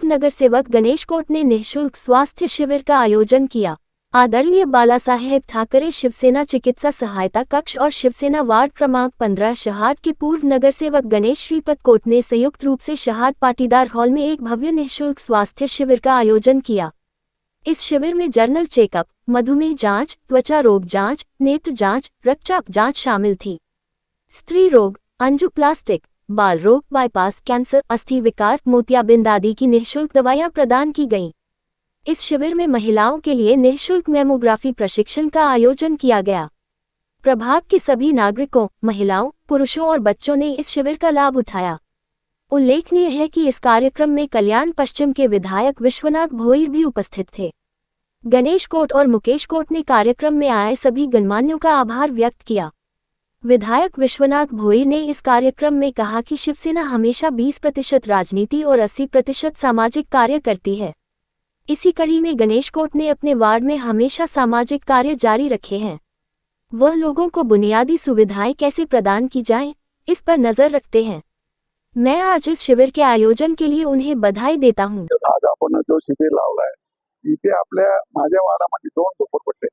नगर सेवक गणेश कोट ने निःशुल्क स्वास्थ्य शिविर का आयोजन किया। आदरणीय बालासाहेब ठाकरे शिवसेना चिकित्सा सहायता कक्ष और शिवसेना वार्ड क्रमांक 15 शहाद के पूर्व नगर सेवक गणेश श्रीपत कोट ने संयुक्त रूप से शहाद पाटीदार हॉल में एक भव्य निःशुल्क स्वास्थ्य शिविर का आयोजन किया। इस शिविर में जनरल चेकअप, मधुमेह जांच, त्वचा रोग जांच, नेत्र जांच, रक्तचाप जांच शामिल थी। स्त्री रोग, अंजुप्लास्टिक, बाल रोग, बाईपास, कैंसर, अस्थि विकार, मोतियाबिंद आदि की निःशुल्क दवाइयां प्रदान की गईं। इस शिविर में महिलाओं के लिए निःशुल्क मैमोग्राफी प्रशिक्षण का आयोजन किया गया। प्रभाग के सभी नागरिकों, महिलाओं, पुरुषों और बच्चों ने इस शिविर का लाभ उठाया। उल्लेखनीय है कि इस कार्यक्रम में कल्याण पश्चिम के विधायक विश्वनाथ भोईर भी उपस्थित थे। गणेश कोट और मुकेश कोट ने कार्यक्रम में आए सभी गणमान्यों का आभार व्यक्त किया। विधायक विश्वनाथ भोईर ने इस कार्यक्रम में कहा कि शिवसेना हमेशा 20% राजनीति और 80% सामाजिक कार्य करती है। इसी कड़ी में गणेश कोट ने अपने वार्ड में हमेशा सामाजिक कार्य जारी रखे हैं। वह लोगों को बुनियादी सुविधाएं कैसे प्रदान की जाएं, इस पर नजर रखते हैं। मैं आज इस शिविर के आयोजन के लिए उन्हें बधाई देता हूं। आज आपण जो शिबिर लावलाय इथे आपल्या माझ्या वाडामध्ये 2 झोपडपट्टी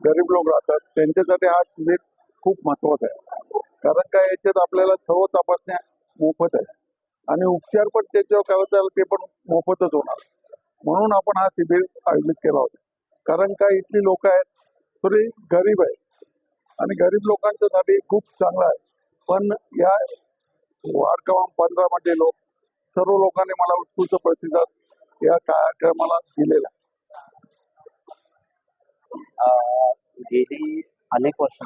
गरीब लोक राहतात, त्यांच्यासाठी हा शिबिर खूप महत्त्वाचा आहे। कारण काय याच्यात आपल्याला सर्व तपासण्या मोफत आहे आणि उपचार पण त्याच्यावर काय ते पण मोफतच होणार। म्हणून आपण हा शिबिर आयोजित केला होता। कारण काय इथली लोक आहेत थोडी गरीब आहेत आणि गरीब लोकांसाठी खूप चांगला आहे। पण या वार्ड क्रमांक 15 मध्ये सर्व लोकांनी मला उत्कृष्ट प्रतिसाद या कार्यक्रमाला दिलेला। गेली अनेक वर्ष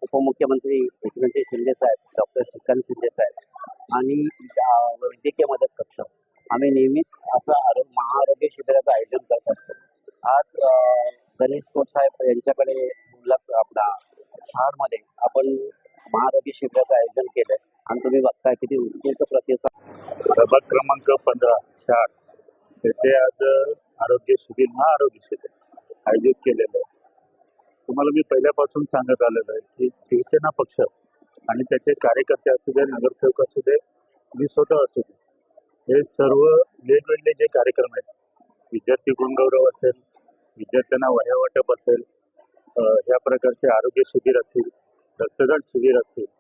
उपमुख्यमंत्री एकनाथ शिंदे साहेब, डॉक्टर श्रीकांत शिंदे साहेब आणि वैद्यकीय मदत कक्ष आम्ही नेहमीच असं महाआरोग्य शिबिराचं आयोजन करत असतो। आज गणेश कोट साहेब यांच्याकडे आपला शहाडमध्ये आपण महाआरोग्य शिबिराचं आयोजन केलंय आणि तुम्ही बघताय किती उत्स्फूर्त प्रतिसाद। प्रभाग क्रमांक 15 शहाड येथे आज आरोग्य शिबिर महाआरोग्य शिबिर आयोजित केलेलं आहे। तुम्हाला मी पहिल्यापासून सांगत आलेलो आहे की शिवसेना पक्ष आणि त्याचे कार्यकर्ते असू दे, नगरसेवक असू दे, मी स्वतः असू दे, हे सर्व वेगवेगळे जे कार्यक्रम आहेत, विद्यार्थी गुणगौरव असेल, विद्यार्थ्यांना वह्या वाटप असेल, या प्रकारचे आरोग्य शिबिर असतील, रक्तदान शिबिर असतील,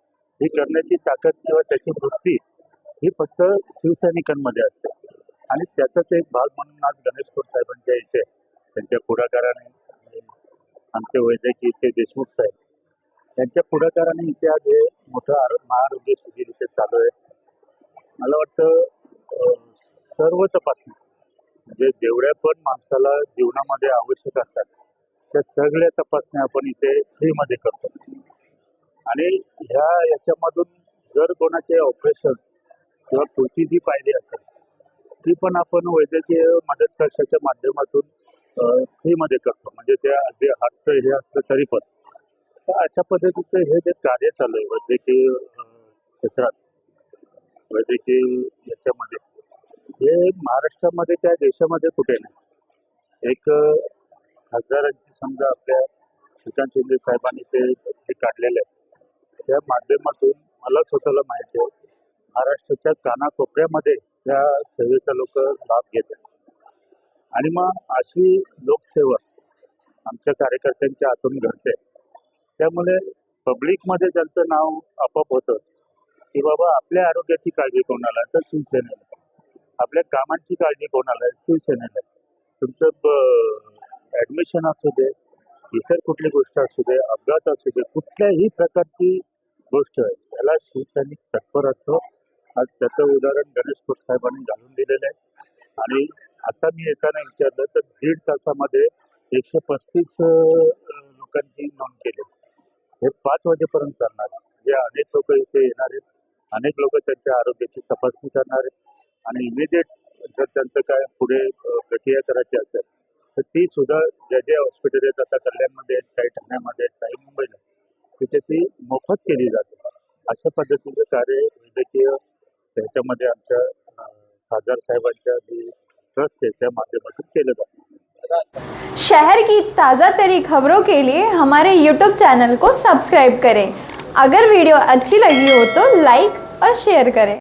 ही करण्याची ताकद किंवा त्याची वृत्ती ही फक्त शिवसैनिकांमध्ये असते आणि त्याचाच एक भाग म्हणून आज गणेश कोट साहेबांच्या इथे त्यांच्या पुढाकाराने आमचे वैद्यकीयचे देशमुख साहेब यांच्या पुढाकाराने इथे आज हे मोठं महाआरोग्य शिबिर इथे चालू आहे। मला वाटतं सर्व तपासणी म्हणजे जेवढ्या पण माणसाला जीवनामध्ये आवश्यक असतात त्या सगळ्या तपासण्या आपण इथे फ्रीमध्ये करतो आणि याच्यामधून जर कोणाचे ऑपरेशन किंवा पुढची जी पायरी असेल ती पण आपण वैद्यकीय मदत कक्षाच्या माध्यमातून फ्रीमध्ये करतो। म्हणजे त्या अगदी हातचं हे असलं तरी पण तर अशा पद्धतीचं हे जे कार्य चालू आहे वैद्यकीय क्षेत्रात, वैद्यकीय याच्यामध्ये हे महाराष्ट्रामध्ये त्या देशामध्ये कुठे नाही। एक खासदारांची समजा आपल्या श्रीकांत शिंदे साहेबांनी ते काढलेलं आहे, त्या माध्यमातून मला स्वतःला माहिती आहे महाराष्ट्राच्या कानाकोपऱ्यामध्ये त्या सेवेचा लोक लाभ घेत आहेत आणि मग अशी लोकसेवा आमच्या कार्यकर्त्यांच्या हातून घडते। त्यामुळे पब्लिकमध्ये त्यांचं नाव आपोआप होतं की बाबा आपल्या आरोग्याची काळजी कोणाला तर शिवसेनेला, आपल्या कामांची काळजी कोणाला शिवसेनेला, तुमचं ॲडमिशन असू दे, इतर कुठली गोष्ट असू दे, अपघात असू दे, कुठल्याही प्रकारची गोष्ट आहे त्याला शिवसैनिक तत्पर असतो। आज त्याचं उदाहरण गणेश कोट साहेबांनी घालून दिलेलं आहे आणि आता मी येताना विचारलं तर 1.5 तासामध्ये 135 लोकांची नोंद केली। हे 5 वाजेपर्यंत चालणार आहे। म्हणजे अनेक लोक इथे येणार आहेत, अनेक लोक त्यांच्या आरोग्याची तपासणी करणार आहेत आणि इमिडिएट जर त्यांचं काय पुढे प्रक्रिया करायची असेल तर ती सुद्धा जे हॉस्पिटल आहेत आता कल्याणमध्ये आहेत, काही ठाण्यामध्ये आहेत, काही मुंबईला, तिथे ती मोफत केली जाते। अशा पद्धतीचं कार्य वैद्यकीय त्याच्यामध्ये आमच्या खासदार साहेबांच्या जी ट्रस्ट है त्या माध्यमातून केलं जातं। शहर की ताज़ा तरी खबरों के लिए हमारे YouTube चैनल को सब्सक्राइब करें। अगर वीडियो अच्छी लगी हो तो लाइक और शेयर करें।